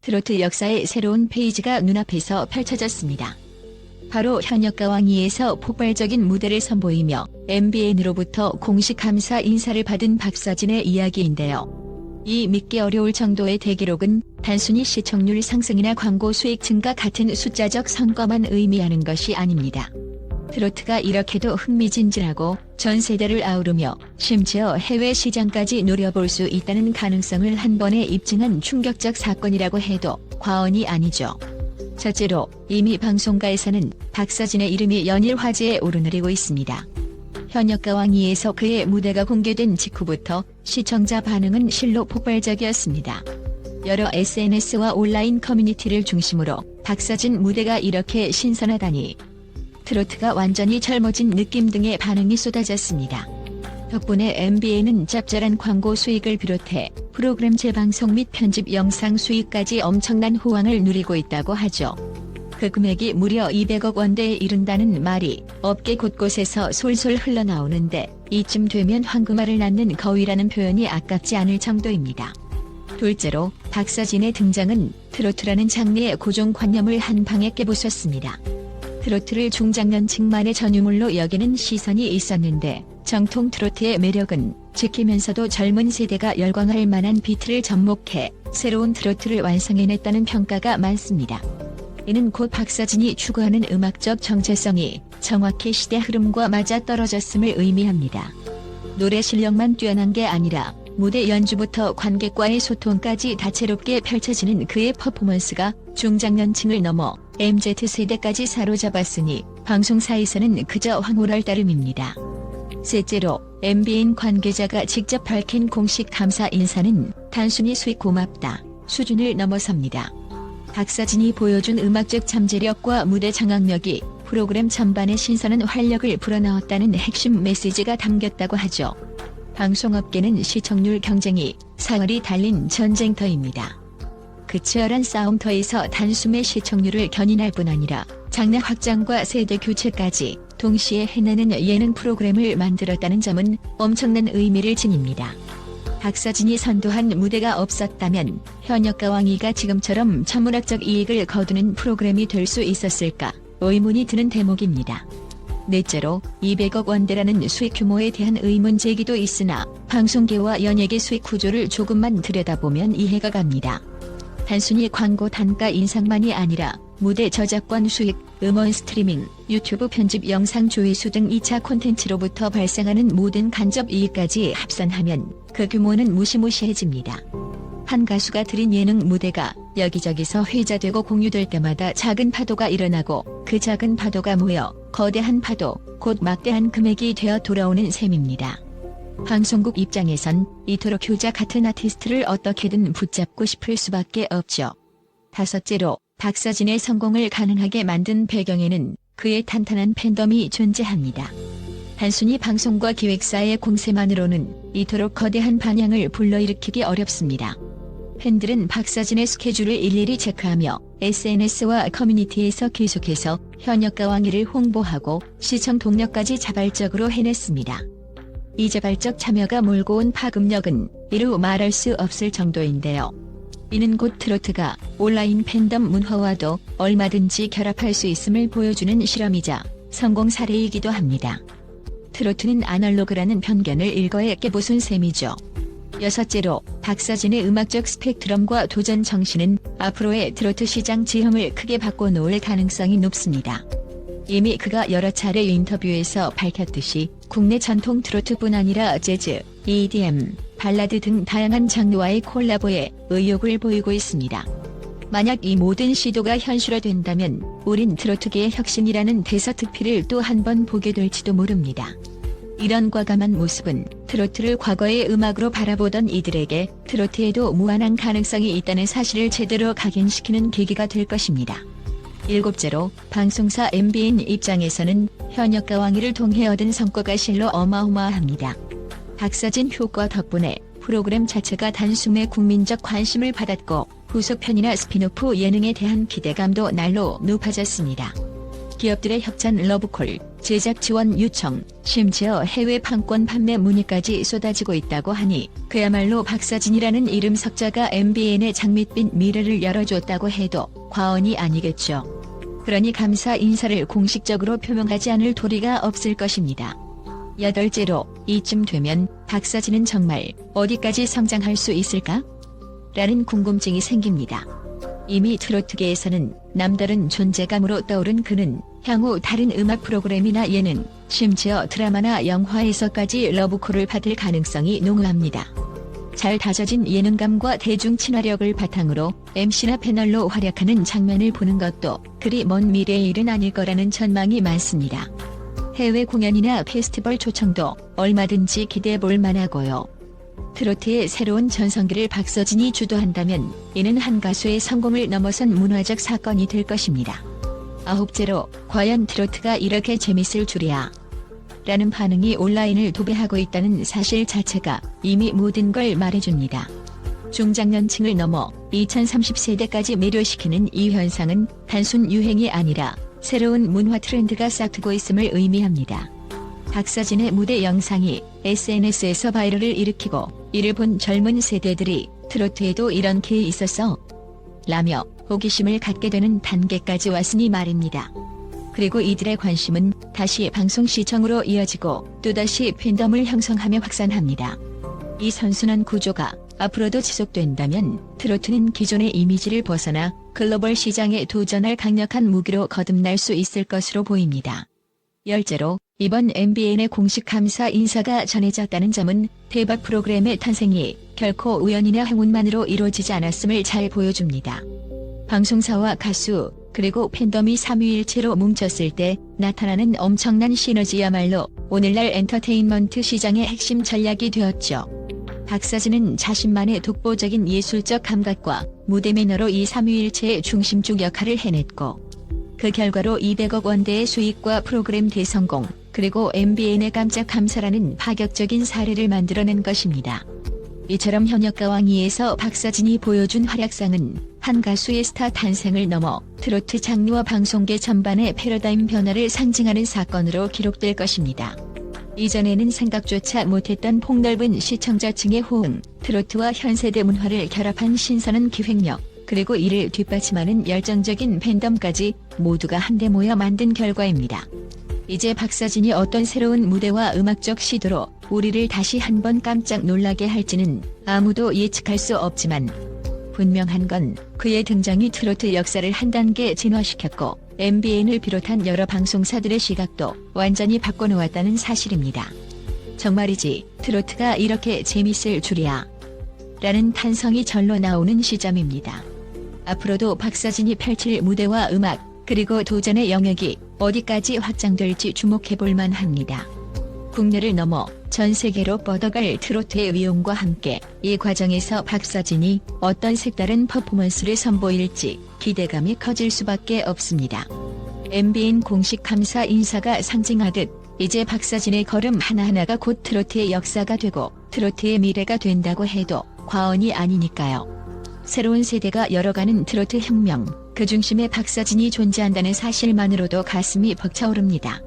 트로트 역사의 새로운 페이지가 눈앞에서 펼쳐졌습니다. 바로 현역가왕이에서 폭발적인 무대를 선보이며 MBN으로부터 공식 감사 인사를 받은 박서진의 이야기인데요. 이 믿기 어려울 정도의 대기록은 단순히 시청률 상승이나 광고 수익 증가 같은 숫자적 성과만 의미하는 것이 아닙니다. 트로트가 이렇게도 흥미진진하고 전 세대를 아우르며 심지어 해외 시장까지 노려볼 수 있다는 가능성을 한 번에 입증한 충격적 사건이라고 해도 과언이 아니죠. 첫째로 이미 방송가에서는 박서진의 이름이 연일 화제에 오르내리고 있습니다. 현역가왕이에서 그의 무대가 공개된 직후부터 시청자 반응은 실로 폭발적이었습니다. 여러 SNS와 온라인 커뮤니티를 중심으로 박서진 무대가 이렇게 신선하다니, 트로트가 완전히 젊어진 느낌 등의 반응이 쏟아졌습니다. 덕분에 MBN은 짭짤한 광고 수익을 비롯해 프로그램 재방송 및 편집 영상 수익까지 엄청난 호황을 누리고 있다고 하죠. 그 금액이 무려 200억 원대에 이른다는 말이 업계 곳곳에서 솔솔 흘러나오는데 이쯤 되면 황금알을 낳는 거위라는 표현이 아깝지 않을 정도입니다. 둘째로 박서진의 등장은 트로트라는 장르의 고정관념을 한 방에 깨부쉈습니다. 트로트를 중장년층만의 전유물로 여기는 시선이 있었는데 정통 트로트의 매력은 지키면서도 젊은 세대가 열광할 만한 비트를 접목해 새로운 트로트를 완성해냈다는 평가가 많습니다. 이는 곧 박서진이 추구하는 음악적 정체성이 정확히 시대 흐름과 맞아떨어졌음을 의미합니다. 노래 실력만 뛰어난 게 아니라 무대 연주부터 관객과의 소통까지 다채롭게 펼쳐지는 그의 퍼포먼스가 중장년층을 넘어 MZ세대까지 사로잡았으니 방송사에서는 그저 황홀할 따름입니다. 셋째로 MBN 관계자가 직접 밝힌 공식 감사 인사는 단순히 수익 고맙다 수준을 넘어섭니다. 박서진이 보여준 음악적 잠재력과 무대 장악력이 프로그램 전반에 신선한 활력을 불어넣었다는 핵심 메시지가 담겼다고 하죠. 방송업계는 시청률 경쟁이 사활이 달린 전쟁터입니다. 그 치열한 싸움터에서 단숨에 시청률을 견인할 뿐 아니라 장르 확장과 세대 교체까지 동시에 해내는 예능 프로그램을 만들었다는 점은 엄청난 의미를 지닙니다. 박서진이 선도한 무대가 없었다면 현역가왕이가 지금처럼 천문학적 이익을 거두는 프로그램이 될 수 있었을까 의문이 드는 대목입니다. 넷째로 200억 원대라는 수익 규모에 대한 의문 제기도 있으나 방송계와 연예계 수익 구조를 조금만 들여다보면 이해가 갑니다. 단순히 광고 단가 인상만이 아니라 무대 저작권 수익, 음원 스트리밍, 유튜브 편집 영상 조회수 등 2차 콘텐츠로부터 발생하는 모든 간접 이익까지 합산하면 그 규모는 무시무시해집니다. 한 가수가 들인 예능 무대가 여기저기서 회자되고 공유될 때마다 작은 파도가 일어나고 그 작은 파도가 모여 거대한 파도, 곧 막대한 금액이 되어 돌아오는 셈입니다. 방송국 입장에선 이토록 효자 같은 아티스트를 어떻게든 붙잡고 싶을 수밖에 없죠. 다섯째로 박서진의 성공을 가능하게 만든 배경에는 그의 탄탄한 팬덤이 존재합니다. 단순히 방송과 기획사의 공세만으로는 이토록 거대한 반향을 불러일으키기 어렵습니다. 팬들은 박서진의 스케줄을 일일이 체크하며 SNS와 커뮤니티에서 계속해서 현역가왕이를 홍보하고 시청 동력까지 자발적으로 해냈습니다. 이 자발적 참여가 몰고 온 파급력은 이루 말할 수 없을 정도인데요. 이는 곧 트로트가 온라인 팬덤 문화와도 얼마든지 결합할 수 있음을 보여주는 실험이자 성공 사례이기도 합니다. 트로트는 아날로그라는 편견을 일거에 깨부순 셈이죠. 여섯째로 박서진의 음악적 스펙트럼과 도전 정신은 앞으로의 트로트 시장 지형을 크게 바꿔놓을 가능성이 높습니다. 이미 그가 여러 차례 인터뷰에서 밝혔듯이 국내 전통 트로트뿐 아니라 재즈, EDM, 발라드 등 다양한 장르와의 콜라보에 의욕을 보이고 있습니다. 만약 이 모든 시도가 현실화된다면 우린 트로트계의 혁신이라는 대서특필을 또 한 번 보게 될지도 모릅니다. 이런 과감한 모습은 트로트를 과거의 음악으로 바라보던 이들에게 트로트에도 무한한 가능성이 있다는 사실을 제대로 각인시키는 계기가 될 것입니다. 일곱째로 방송사 MBN 입장에서는 현역가왕이를 통해 얻은 성과가 실로 어마어마합니다. 박서진 효과 덕분에 프로그램 자체가 단숨에 국민적 관심을 받았고 후속편이나 스피노프 예능에 대한 기대감도 날로 높아졌습니다. 기업들의 협찬 러브콜, 제작 지원 요청, 심지어 해외 판권 판매 문의까지 쏟아지고 있다고 하니 그야말로 박사진이라는 이름 석자가 MBN의 장밋빛 미래를 열어줬다고 해도 과언이 아니겠죠. 그러니 감사 인사를 공식적으로 표명하지 않을 도리가 없을 것입니다. 여덟째로, 이쯤 되면 박사진은 정말 어디까지 성장할 수 있을까? 라는 궁금증이 생깁니다. 이미 트로트계에서는 남다른 존재감으로 떠오른 그는 향후 다른 음악 프로그램이나 예능, 심지어 드라마나 영화에서까지 러브콜을 받을 가능성이 농후합니다. 잘 다져진 예능감과 대중 친화력을 바탕으로 MC나 패널로 활약하는 장면을 보는 것도 그리 먼 미래의 일은 아닐 거라는 전망이 많습니다. 해외 공연이나 페스티벌 초청도 얼마든지 기대해볼 만하고요. 트로트의 새로운 전성기를 박서진이 주도한다면 이는 한 가수의 성공을 넘어선 문화적 사건이 될 것입니다. 아홉째로, 과연 트로트가 이렇게 재밌을 줄이야? 라는 반응이 온라인을 도배하고 있다는 사실 자체가 이미 모든 걸 말해줍니다. 중장년층을 넘어 2030세대까지 매료시키는 이 현상은 단순 유행이 아니라 새로운 문화 트렌드가 싹트고 있음을 의미합니다. 박서진의 무대 영상이 SNS에서 바이럴을 일으키고 이를 본 젊은 세대들이 트로트에도 이런 게 있었어? 라며 호기심을 갖게 되는 단계까지 왔으니 말입니다. 그리고 이들의 관심은 다시 방송 시청으로 이어지고 또다시 팬덤을 형성하며 확산합니다. 이 선순환 구조가 앞으로도 지속된다면 트로트는 기존의 이미지를 벗어나 글로벌 시장에 도전할 강력한 무기로 거듭날 수 있을 것으로 보입니다. 열째로, 이번 MBN의 공식 감사 인사가 전해졌다는 점은 대박 프로그램의 탄생이 결코 우연이나 행운만으로 이루어지지 않았음을 잘 보여줍니다. 방송사와 가수, 그리고 팬덤이 삼위일체로 뭉쳤을 때 나타나는 엄청난 시너지야말로 오늘날 엔터테인먼트 시장의 핵심 전략이 되었죠. 박서진은 자신만의 독보적인 예술적 감각과 무대 매너로 이 삼위일체의 중심축 역할을 해냈고 그 결과로 200억 원대의 수익과 프로그램 대성공, 그리고 MBN의 깜짝 감사라는 파격적인 사례를 만들어낸 것입니다. 이처럼 현역가왕 2에서 박서진이 보여준 활약상은 한 가수의 스타 탄생을 넘어 트로트 장르와 방송계 전반의 패러다임 변화를 상징하는 사건으로 기록될 것입니다. 이전에는 생각조차 못했던 폭넓은 시청자층의 호응, 트로트와 현세대 문화를 결합한 신선한 기획력, 그리고 이를 뒷받침하는 열정적인 팬덤까지 모두가 한데 모여 만든 결과입니다. 이제 박서진이 어떤 새로운 무대와 음악적 시도로 우리를 다시 한번 깜짝 놀라게 할지는 아무도 예측할 수 없지만 분명한 건 그의 등장이 트로트 역사를 한 단계 진화시켰고 MBN을 비롯한 여러 방송사들의 시각도 완전히 바꿔놓았다는 사실입니다. 정말이지 트로트가 이렇게 재밌을 줄이야 라는 탄성이 절로 나오는 시점입니다. 앞으로도 박서진이 펼칠 무대와 음악, 그리고 도전의 영역이 어디까지 확장될지 주목해볼 만합니다. 국내를 넘어 전 세계로 뻗어갈 트로트의 위용과 함께 이 과정에서 박서진이 어떤 색다른 퍼포먼스를 선보일지 기대감이 커질 수밖에 없습니다. MBN 공식 감사 인사가 상징하듯 이제 박서진의 걸음 하나하나가 곧 트로트의 역사가 되고 트로트의 미래가 된다고 해도 과언이 아니니까요. 새로운 세대가 열어가는 트로트 혁명, 그 중심에 박서진이 존재한다는 사실만으로도 가슴이 벅차오릅니다.